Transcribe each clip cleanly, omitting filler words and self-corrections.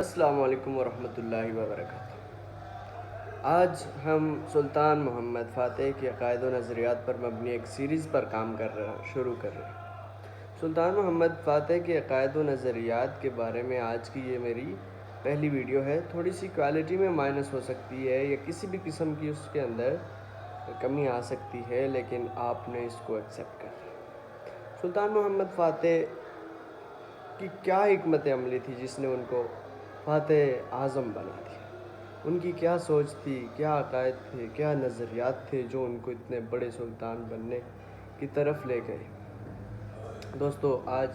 السلام علیکم ورحمۃ اللہ وبرکاتہ۔ آج ہم سلطان محمد فاتح کے عقائد و نظریات پر مبنی ایک سیریز پر شروع کر رہے ہیں۔ سلطان محمد فاتح کے عقائد و نظریات کے بارے میں آج کی یہ میری پہلی ویڈیو ہے۔ تھوڑی سی کوالٹی میں مائنس ہو سکتی ہے یا کسی بھی قسم کی اس کے اندر کمی آ سکتی ہے، لیکن آپ نے اس کو ایکسیپٹ کر لیا۔ سلطان محمد فاتح کی کیا حکمت عملی تھی جس نے ان کو فاتح اعظم بنا دیا؟ ان کی کیا سوچ تھی، کیا عقائد تھے، کیا نظریات تھے جو ان کو اتنے بڑے سلطان بننے کی طرف لے گئے؟ دوستو، آج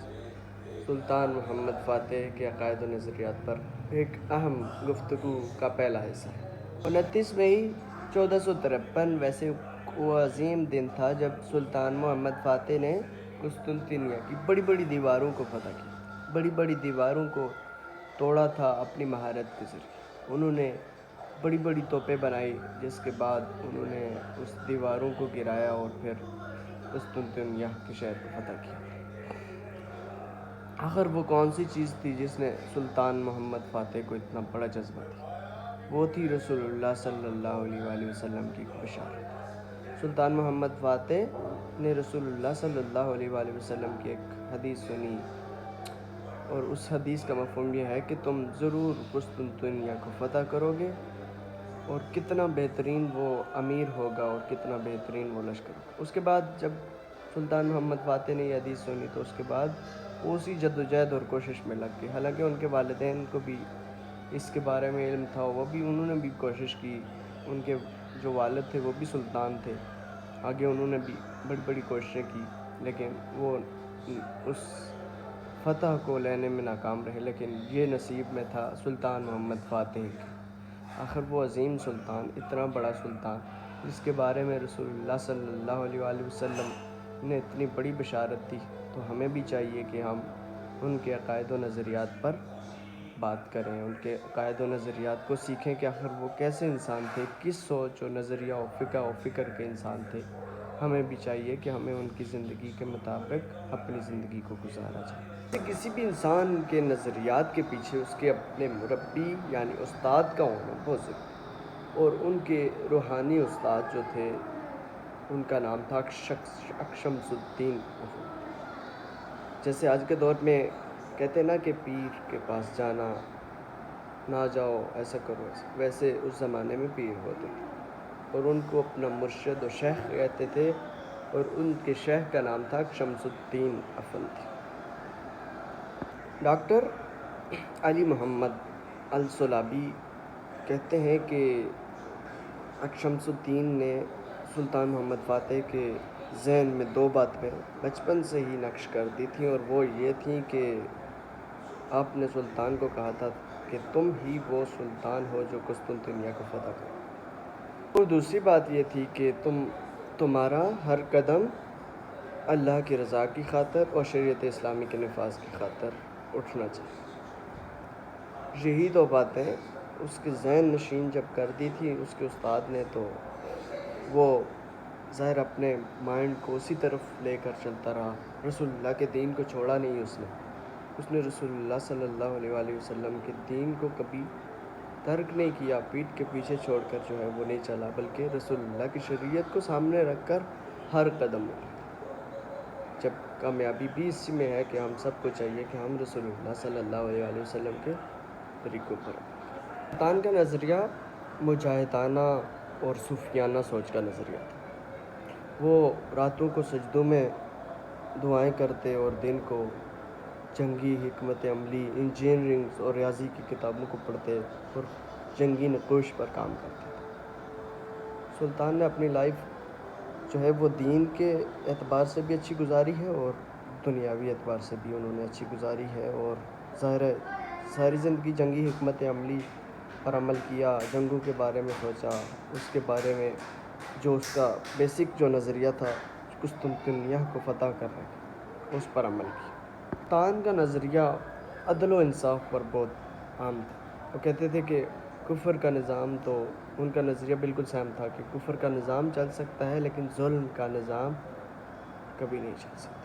سلطان محمد فاتح کے عقائد و نظریات پر ایک اہم گفتگو کا پہلا حصہ ہے۔ 29 مئی 1453 ویسے وہ عظیم دن تھا جب سلطان محمد فاتح نے قسطنطنیہ کی بڑی بڑی دیواروں کو فتح کیا، بڑی بڑی دیواروں کو توڑا تھا اپنی مہارت کے ذریعے۔ انہوں نے بڑی بڑی توپیں بنائی، جس کے بعد انہوں نے اس دیواروں کو گرایا اور پھر قسطنطنیہ کے شہر کو فتح کیا۔ آخر وہ کون سی چیز تھی جس نے سلطان محمد فاتح کو اتنا بڑا جذبہ دیا؟ وہ تھی رسول اللہ صلی اللہ علیہ وآلہ وسلم کی ایک بشارت۔ سلطان محمد فاتح نے رسول اللہ صلی اللہ علیہ وآلہ وسلم کی ایک حدیث سنی، اور اس حدیث کا مفہوم یہ ہے کہ تم ضرور قسطنطنیہ کو فتح کرو گے، اور کتنا بہترین وہ امیر ہوگا اور کتنا بہترین وہ لشکر ہوگا۔ اس کے بعد جب سلطان محمد فاتح نے یہ حدیث سنی تو اس کے بعد وہ اسی جدوجہد اور کوشش میں لگ گئے۔ حالانکہ ان کے والدین کو بھی اس کے بارے میں علم تھا، انہوں نے بھی کوشش کی۔ ان کے جو والد تھے وہ بھی سلطان تھے، آگے انہوں نے بھی بڑی بڑی کوششیں کی، لیکن وہ اس فتح کو لینے میں ناکام رہے۔ لیکن یہ نصیب میں تھا سلطان محمد فاتح کے۔ آخر وہ عظیم سلطان، اتنا بڑا سلطان جس کے بارے میں رسول اللہ صلی اللہ علیہ وآلہ وسلم نے اتنی بڑی بشارت دی، تو ہمیں بھی چاہیے کہ ہم ان کے عقائد و نظریات پر بات کریں، ان کے عقائد و نظریات کو سیکھیں کہ آخر وہ کیسے انسان تھے، کس سوچ و نظریہ و فکر کے انسان تھے۔ ہمیں بھی چاہیے کہ ہمیں ان کی زندگی کے مطابق اپنی زندگی کو گزارا جائے۔ کسی بھی انسان کے نظریات کے پیچھے اس کے اپنے مربی یعنی استاد کا ہونا بہت ضروری ہے، اور ان کے روحانی استاد جو تھے ان کا نام تھا اکشمس الدین۔ جیسے آج کے دور میں کہتے ہیں نا کہ پیر کے پاس جانا نہ جاؤ، ایسا کرو ایسا، ویسے اس زمانے میں پیر ہوتے تھے اور ان کو اپنا مرشد و شیخ کہتے تھے، اور ان کے شیخ کا نام تھا شمس الدین افندی۔ ڈاکٹر علی محمد السلابی کہتے ہیں کہ شمس الدین نے سلطان محمد فاتح کے ذہن میں دو باتیں بچپن سے ہی نقش کر دی تھیں، اور وہ یہ تھیں کہ آپ نے سلطان کو کہا تھا کہ تم ہی وہ سلطان ہو جو قسطنطنیہ کو فتح کرو، اور دوسری بات یہ تھی کہ تمہارا ہر قدم اللہ کی رضا کی خاطر اور شریعت اسلامی کے نفاذ کی خاطر اٹھنا چاہیے۔ یہی دو باتیں اس کے ذہن نشین جب کر دی تھی اس کے استاد نے، تو وہ ظاہر اپنے مائنڈ کو اسی طرف لے کر چلتا رہا۔ رسول اللہ کے دین کو چھوڑا نہیں اس نے رسول اللہ صلی اللہ علیہ وآلہ وسلم کے دین کو کبھی ترک نہیں کیا، پیٹھ کے پیچھے چھوڑ کر جو ہے وہ نہیں چلا، بلکہ رسول اللہ کی شریعت کو سامنے رکھ کر ہر قدم اٹھا۔ جب کامیابی بھی اسی میں ہے کہ ہم سب کو چاہیے کہ ہم رسول اللہ صلی اللہ علیہ وآلہ وسلم کے طریقوں پر سلطان کا نظریہ مجاہدانہ اور صوفیانہ سوچ کا نظریہ تھا۔ وہ راتوں کو سجدوں میں دعائیں کرتے اور دن کو جنگی حکمت عملی، انجینئرنگ اور ریاضی کی کتابوں کو پڑھتے اور جنگی نقوش پر کام کرتے تھے۔ سلطان نے اپنی لائف جو ہے وہ دین کے اعتبار سے بھی اچھی گزاری ہے اور دنیاوی اعتبار سے بھی انہوں نے اچھی گزاری ہے، اور ظاہر ہے ساری زندگی جنگی حکمت عملی پر عمل کیا، جنگوں کے بارے میں سوچا، اس کے بارے میں جو اس کا بیسک جو نظریہ تھا قسطنطنیہ کو فتح کرنے کا، اس پر عمل کیا۔ سلطان کا نظریہ عدل و انصاف پر بہت عام تھا۔ وہ کہتے تھے کہ کفر کا نظام، تو ان کا نظریہ بالکل سیم تھا کہ کفر کا نظام چل سکتا ہے لیکن ظلم کا نظام کبھی نہیں چل سکتا۔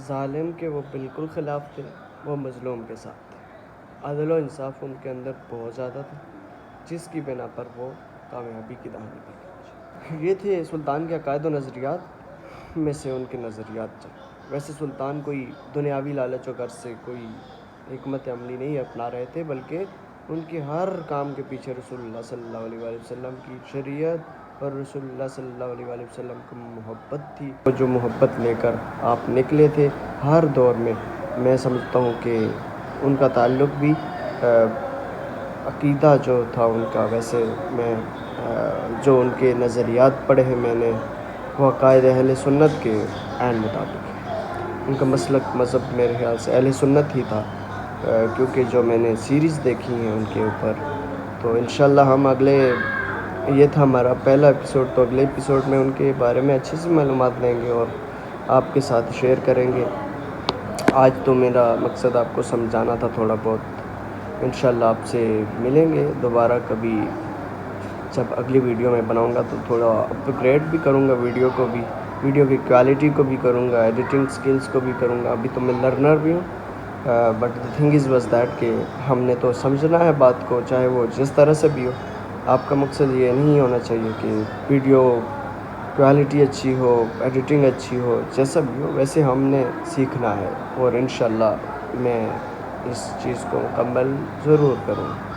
ظالم کے وہ بالکل خلاف تھے، وہ مظلوم کے ساتھ تھے۔ عدل و انصاف ان کے اندر بہت زیادہ تھا، جس کی بنا پر وہ کامیابی کی دہانی پر۔ یہ تھے سلطان کے عقائد و نظریات میں سے ان کے نظریات۔ ویسے سلطان کوئی دنیاوی لالچ و غرض سے کوئی حکمت عملی نہیں اپنا رہے تھے، بلکہ ان کے ہر کام کے پیچھے رسول اللہ صلی اللہ علیہ وآلہ وسلم کی شریعت اور رسول اللہ صلی اللہ علیہ وآلہ وسلم کی محبت تھی، جو محبت لے کر آپ نکلے تھے ہر دور میں۔ میں سمجھتا ہوں کہ ان کا تعلق بھی عقیدہ جو تھا ان کا، ویسے میں جو ان کے نظریات پڑھے ہیں میں نے، وہ عقائد اہل سنت کے عین مطابق ہے۔ ان کا مسلک مذہب میرے خیال سے اہل سنت ہی تھا، کیونکہ جو میں نے سیریز دیکھی ہیں ان کے اوپر، تو انشاءاللہ ہم یہ تھا ہمارا پہلا ایپیسوڈ، تو اگلے ایپیسوڈ میں ان کے بارے میں اچھی سی معلومات لیں گے اور آپ کے ساتھ شیئر کریں گے۔ آج تو میرا مقصد آپ کو سمجھانا تھا تھوڑا بہت۔ انشاءاللہ آپ سے ملیں گے دوبارہ کبھی، جب اگلی ویڈیو میں بناؤں گا تو تھوڑا اپ گریڈ بھی کروں گا ویڈیو کو بھی، ویڈیو کی کوالٹی کو بھی کروں گا، ایڈیٹنگ سکلز کو بھی کروں گا۔ ابھی تو میں لرنر بھی ہوں، but the thing is was that کہ ہم نے تو سمجھنا ہے بات کو، چاہے وہ جس طرح سے بھی ہو۔ آپ کا مقصد یہ نہیں ہونا چاہیے کہ ویڈیو کوالٹی اچھی ہو، ایڈیٹنگ اچھی ہو، جیسا بھی ہو، ویسے ہم نے سیکھنا ہے، اور انشاءاللہ میں اس چیز کو مکمل ضرور کروں گا۔